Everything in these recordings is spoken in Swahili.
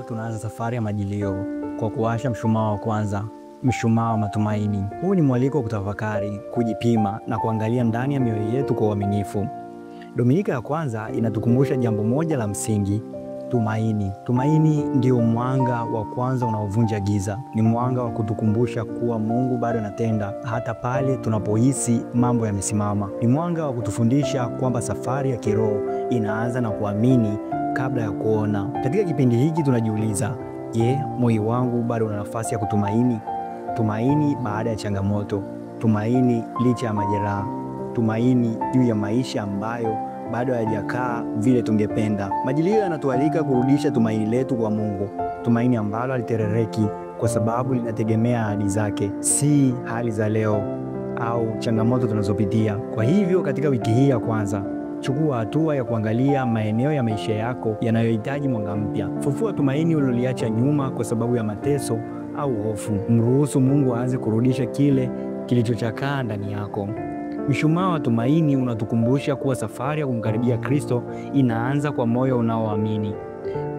tunaanza safari ya majilio kwa kuwasha mshumaa wa kwanza, mshumaa wa matumaini. Huu ni mwaliko wa kutafakari, kujipima na kuangalia ndani ya mioyo yetu kwa uaminifu. Dominika ya kwanza inatukumbusha jambo moja la msingi: tumaini. Tumaini ndio mwanga wa kwanza unaovunja giza. Ni mwanga wa kutukumbusha kuwa Mungu bado anatenda hata pale tunapohisi mambo yamesimama. Ni mwanga wa kutufundisha kwamba safari ya kiroho inaanza na kuamini kabla ya kuona. Katika kipindi hiki tunajiuliza, je, moyo wangu bado una nafasi ya kutumaini? Tumaini baada ya changamoto, tumaini licha ya majeraha, tumaini juu ya maisha ambayo bado hayajakaa vile tungependa. Majilio yanatualika kurudisha tumaini letu kwa Mungu, tumaini ambalo haliterereki kwa sababu linategemea ahadi zake, si hali za leo au changamoto tunazopitia. Kwa hivyo katika wiki hii ya kwanza, chukua hatua ya kuangalia maeneo ya maisha yako yanayohitaji mwanga mpya. Fufua tumaini uliloliacha nyuma kwa sababu ya mateso au hofu. Mruhusu Mungu aanze kurudisha kile kilichochakaa ndani yako. Mshumaa wa tumaini unatukumbusha kuwa safari ya kumkaribia Kristo inaanza kwa moyo unaoamini.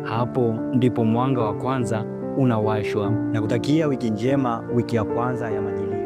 Hapo ndipo mwanga wa kwanza unawashwa. Na kutakia wiki njema, wiki ya kwanza ya majilio.